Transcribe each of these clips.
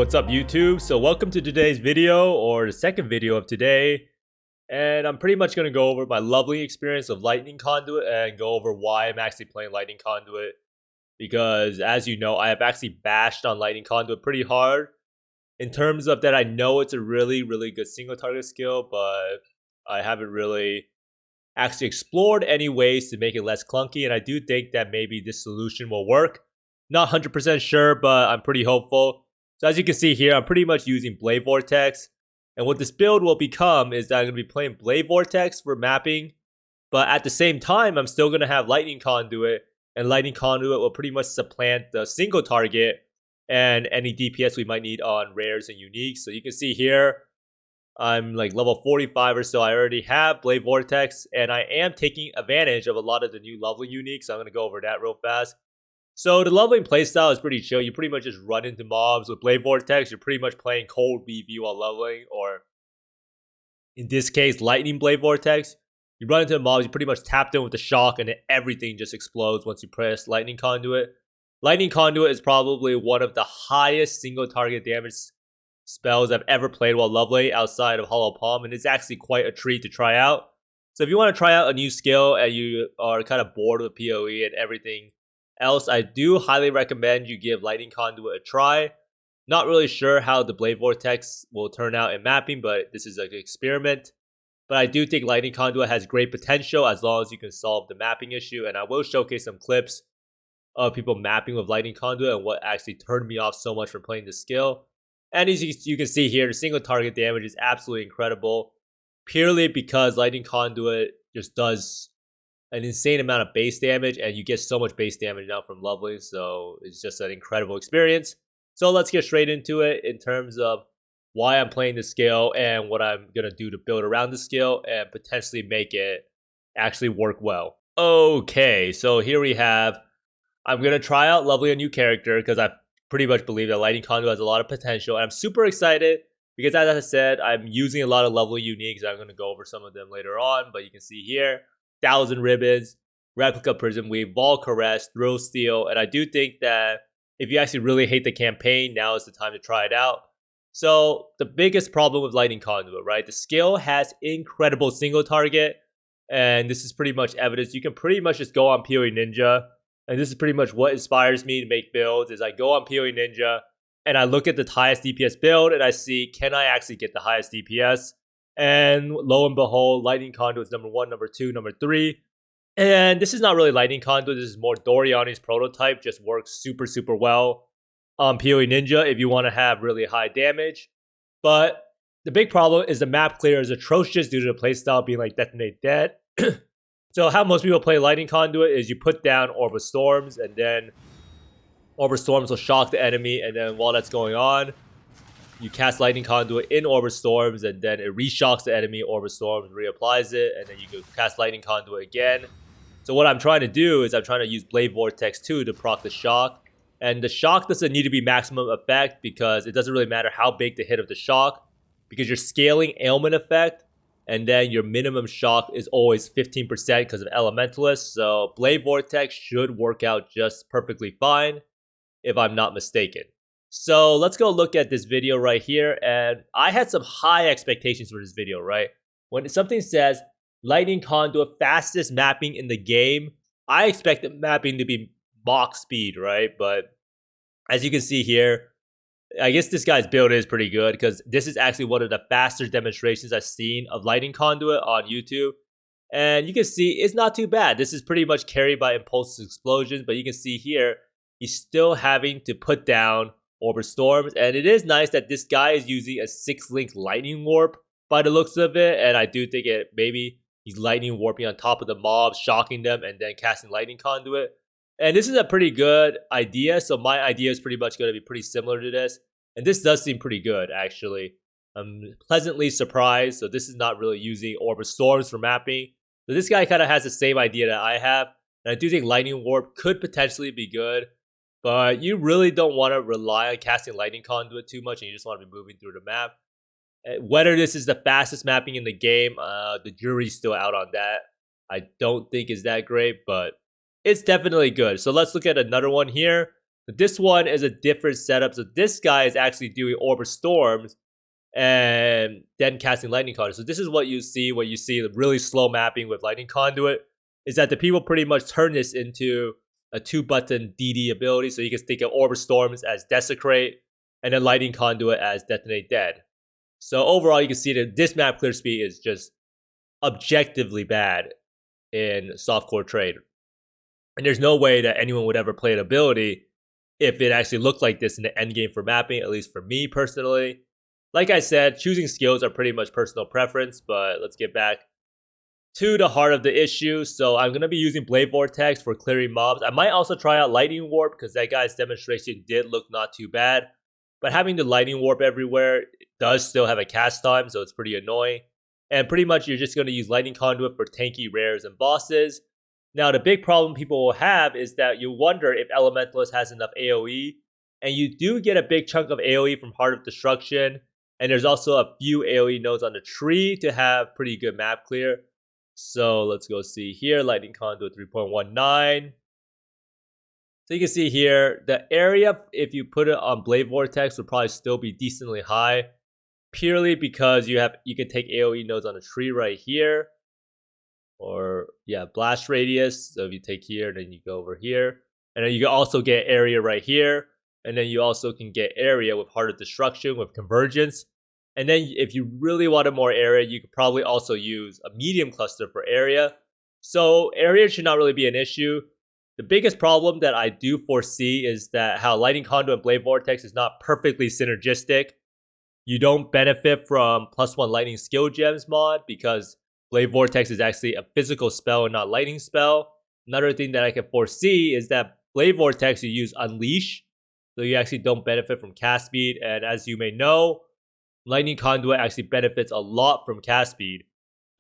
What's up YouTube? So welcome to today's video, or the second video of today. And I'm pretty much going to go over my lovely experience of Lightning Conduit and go over why I'm actually playing Lightning Conduit. Because as you know, I have actually bashed on Lightning Conduit pretty hard. In terms of that, I know it's a really good single target skill, but I haven't really actually explored any ways to make it less clunky. And I do think that maybe this solution will work. Not 100% sure, but I'm pretty hopeful. So as you can see here, I'm pretty much using Blade Vortex. And what this build will become is that I'm going to be playing Blade Vortex for mapping. But at the same time, I'm still going to have Lightning Conduit. And Lightning Conduit will pretty much supplant the single target and any DPS we might need on rares and uniques. So you can see here, I'm like level 45 or so. I already have Blade Vortex. And I am taking advantage of a lot of the new leveling uniques. So I'm going to go over that real fast. So the leveling playstyle is pretty chill. You pretty much just run into mobs with Blade Vortex. You're pretty much playing cold BV while leveling, or in this case, Lightning Blade Vortex. You run into the mobs, you pretty much tap them with the shock, and then everything just explodes once you press Lightning Conduit. Lightning Conduit is probably one of the highest single target damage spells I've ever played while leveling outside of Hollow Palm, and it's actually quite a treat to try out. So if you want to try out a new skill and you are kind of bored with PoE and everything else, I do highly recommend you give Lightning Conduit a try. Not really sure how the Blade Vortex will turn out in mapping, but this is an experiment. But I do think Lightning Conduit has great potential as long as you can solve the mapping issue. And I will showcase some clips of people mapping with Lightning Conduit and what actually turned me off so much from playing this skill. And as you can see here, the single target damage is absolutely incredible. Purely because Lightning Conduit just does an insane amount of base damage, and you get so much base damage now from leveling, so it's just an incredible experience. So let's get straight into it in terms of why I'm playing this skill and what I'm going to do to build around the skill and potentially make it actually work well. Okay, so here we have, I'm going to try out leveling a new character because I pretty much believe that Lightning Conduit has a lot of potential, and I'm super excited because, as I said, I'm using a lot of leveling uniques. I'm going to go over some of them later on, but you can see here, 1,000 Ribbons, Replica Prism Weave, Vol Caress, Thrill Steel, and I do think that if you actually really hate the campaign, now is the time to try it out. So the biggest problem with Lightning Conduit, right? The skill has incredible single target, and this is pretty much evidence. You can pretty much just go on PoE Ninja, and this is pretty much what inspires me to make builds, is I go on PoE Ninja, and I look at the highest DPS build, and I see, can I actually get the highest DPS? And lo and behold, Lightning Conduit is number 1, number 2, number 3. And this is not really Lightning Conduit. This is more Doryani's prototype. Just works super well on PoE Ninja if you want to have really high damage. But the big problem is the map clear is atrocious due to the playstyle being like Detonate Dead. So how most people play Lightning Conduit is you put down Orb of Storms, and then Orb of Storms will shock the enemy, and then while that's going on, you cast Lightning Conduit in Orb of Storms, and then it reshocks the enemy. Orb of Storms reapplies it, and then you can cast Lightning Conduit again. So what I'm trying to do is I'm trying to use Blade Vortex 2 to proc the shock. And the shock doesn't need to be maximum effect because it doesn't really matter how big the hit of the shock, because you're scaling ailment effect, and then your minimum shock is always 15% because of Elementalist. So Blade Vortex should work out just perfectly fine, if I'm not mistaken. So let's go look at this video right here. And I had some high expectations for this video, right? When something says Lightning Conduit fastest mapping in the game, I expect the mapping to be Mach speed, right? But as you can see here, I guess this guy's build is pretty good because this is actually one of the faster demonstrations I've seen of Lightning Conduit on YouTube. And you can see it's not too bad. This is pretty much carried by Impulsive Explosions, but you can see here, he's still having to put down Orb of Storms, and it is nice that this guy is using a 6-link Lightning Warp by the looks of it, and I do think maybe he's Lightning Warping on top of the mobs, shocking them, and then casting Lightning Conduit. And this is a pretty good idea, so my idea is pretty much going to be pretty similar to this, and this does seem pretty good, actually. I'm pleasantly surprised, so this is not really using Orb of Storms for mapping. So this guy kind of has the same idea that I have, and I do think Lightning Warp could potentially be good. But you really don't want to rely on casting Lightning Conduit too much, and you just want to be moving through the map. Whether this is the fastest mapping in the game, the jury's still out on that. I don't think it's that great, but it's definitely good. So let's look at another one here. But this one is a different setup. So this guy is actually doing Orb of Storms and then casting Lightning Conduit. So this is what you see when you see the really slow mapping with Lightning Conduit, is that the people pretty much turn this into a 2-button DD ability. So you can think of Orb of Storms as Desecrate and then Lightning Conduit as Detonate Dead. So overall, you can see that this map clear speed is just objectively bad in softcore trade. And there's no way that anyone would ever play an ability if it actually looked like this in the endgame for mapping, at least for me personally. Like I said, choosing skills are pretty much personal preference, but let's get back to the heart of the issue. So I'm going to be using Blade Vortex for clearing mobs. I might also try out Lightning Warp because that guy's demonstration did look not too bad. But having the Lightning Warp everywhere does still have a cast time, so it's pretty annoying. And pretty much you're just going to use Lightning Conduit for tanky rares and bosses. Now the big problem people will have is that you wonder if Elementalist has enough AoE. And you do get a big chunk of AoE from Heart of Destruction. And there's also a few AoE nodes on the tree to have pretty good map clear. So let's go see here. Lightning Conduit 3.19. So you can see here, the area, if you put it on Blade Vortex, will probably still be decently high. Purely because you can take AoE nodes on a tree right here. Or, yeah, Blast Radius. So if you take here, then you go over here. And then you can also get area right here. And then you also can get area with Heart of Destruction, with Convergence. And then if you really wanted more area, you could probably also use a medium cluster for area. So area should not really be an issue. The biggest problem that I do foresee is that how Lightning Conduit and Blade Vortex is not perfectly synergistic. You don't benefit from +1 Lightning Skill Gems mod because Blade Vortex is actually a physical spell and not lightning spell. Another thing that I can foresee is that Blade Vortex you use Unleash. So you actually don't benefit from cast speed. And as you may know, Lightning Conduit actually benefits a lot from cast speed.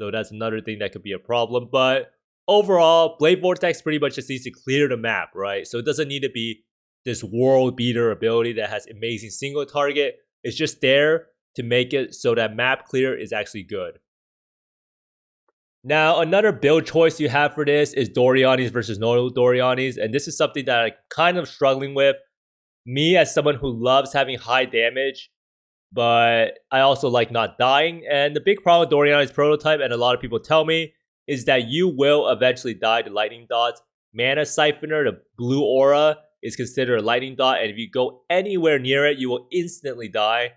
So that's another thing that could be a problem. But overall, Blade Vortex pretty much just needs to clear the map, right? So it doesn't need to be this world beater ability that has amazing single target. It's just there to make it so that map clear is actually good. Now, another build choice you have for this is Doryanis versus no Doryanis. And this is something that I'm kind of struggling with. Me, as someone who loves having high damage, but I also like not dying. And the big problem with Doryani's prototype, and a lot of people tell me, is that you will eventually die to lightning dots. Mana Siphoner, the blue aura, is considered a lightning dot, and if you go anywhere near it, you will instantly die.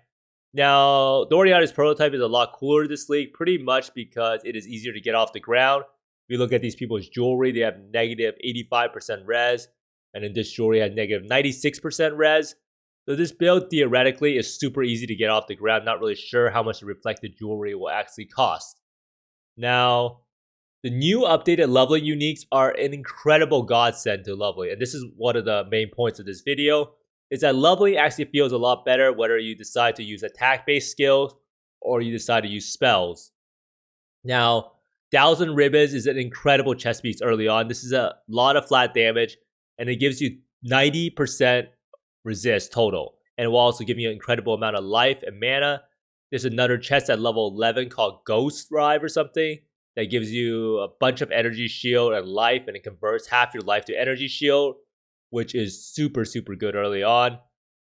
Now, Doryani's prototype is a lot cooler this league, pretty much because it is easier to get off the ground. If you look at these people's jewelry, they have negative 85% res. And then this jewelry has negative 96% res. So this build theoretically is super easy to get off the ground. Not really sure how much the reflected jewelry will actually cost. Now, the new updated Lovely uniques are an incredible godsend to Lovely. And this is one of the main points of this video. Is that Lovely actually feels a lot better whether you decide to use attack-based skills or you decide to use spells. Now, 1000 Ribbons is an incredible chess piece early on. This is a lot of flat damage. And it gives you 90% resist total. And it will also give you an incredible amount of life and mana. There's another chest at level 11 called Ghost Drive or something that gives you a bunch of energy shield and life. And it converts half your life to energy shield, which is super, super good early on.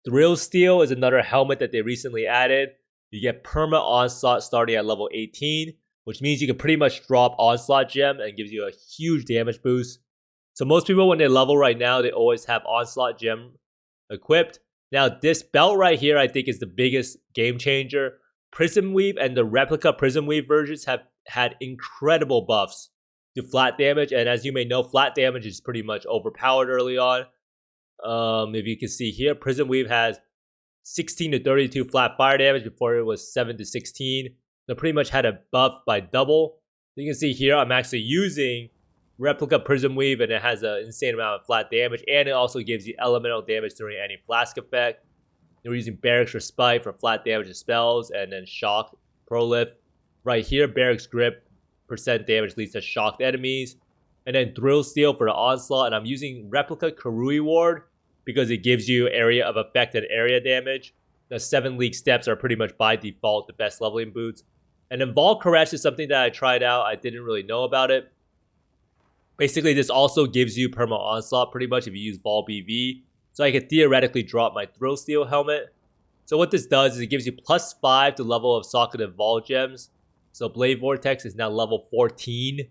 Thrill Steel is another helmet that they recently added. You get Perma Onslaught starting at level 18, which means you can pretty much drop Onslaught Gem and gives you a huge damage boost. So most people, when they level right now, they always have Onslaught Gem equipped. Now, this belt right here, I think, is the biggest game changer. Prism Weave and the replica Prism Weave versions have had incredible buffs to flat damage. And as you may know, flat damage is pretty much overpowered early on. If you can see here, Prism Weave has 16 to 32 flat fire damage before it was 7 to 16. So pretty much had a buff by double. You can see here, I'm actually using Replica Prism Weave, and it has an insane amount of flat damage, and it also gives you elemental damage during any flask effect. We're using Barracks Respite for flat damage and spells, and then Shock Prolif. Right here, Barracks Grip % damage leads to shocked enemies. And then Thrill Steel for the Onslaught, and I'm using Replica Karui Ward because it gives you area of effect and area damage. The 7 League Steps are pretty much by default the best leveling boots. And then Vol Caress is something that I tried out. I didn't really know about it. Basically, this also gives you Perma Onslaught pretty much if you use Vol BV. so I could theoretically drop my Thrill Steel helmet. So what this does is it gives you +5 to level of socket and Vol gems. So Blade Vortex is now level 14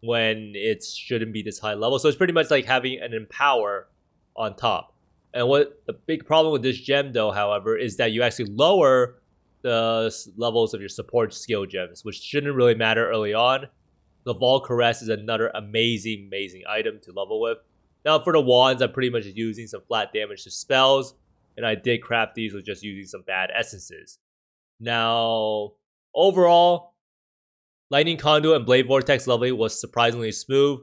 when it shouldn't be this high level. So it's pretty much like having an Empower on top. And what the big problem with this gem though, however, is that you actually lower the levels of your support skill gems, which shouldn't really matter early on. The Vol Caress is another amazing item to level with. Now for the wands, I'm pretty much using some flat damage to spells, and I did craft these with just using some bad essences. Now, overall, Lightning Conduit and Blade Vortex leveling was surprisingly smooth,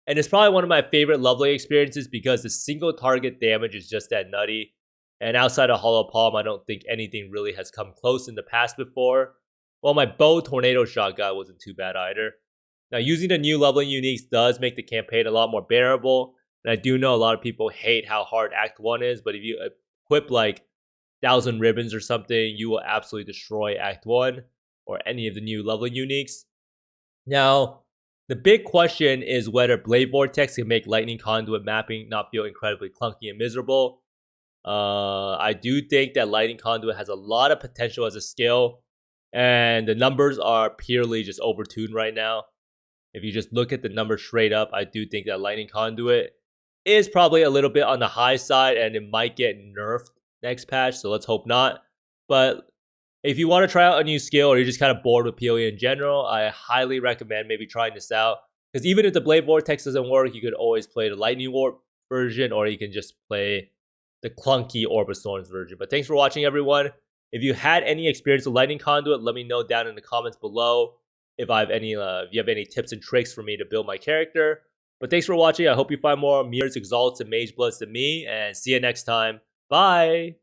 and it's probably one of my favorite leveling experiences because the single target damage is just that nutty. And outside of Hollow Palm, I don't think anything really has come close in the past before. Well, my bow Tornado Shot guy wasn't too bad either. Now, using the new leveling uniques does make the campaign a lot more bearable. And I do know a lot of people hate how hard Act 1 is, but if you equip like 1,000 ribbons or something, you will absolutely destroy Act 1 or any of the new leveling uniques. Now, the big question is whether Blade Vortex can make Lightning Conduit mapping not feel incredibly clunky and miserable. I do think that Lightning Conduit has a lot of potential as a skill, and the numbers are purely just overtuned right now. If you just look at the numbers straight up, I do think that Lightning Conduit is probably a little bit on the high side, and it might get nerfed next patch, so let's hope not. But if you want to try out a new skill, or you're just kind of bored with PoE in general, I highly recommend maybe trying this out. Because even if the Blade Vortex doesn't work, you could always play the Lightning Warp version, or you can just play the clunky Orb of Storms version. But thanks for watching, everyone. If you had any experience with Lightning Conduit, let me know down in the comments below. If you have any tips and tricks for me to build my character. But thanks for watching. I hope you find more Mirrors, Exalts, and Mage Bloods than me. And see you next time. Bye!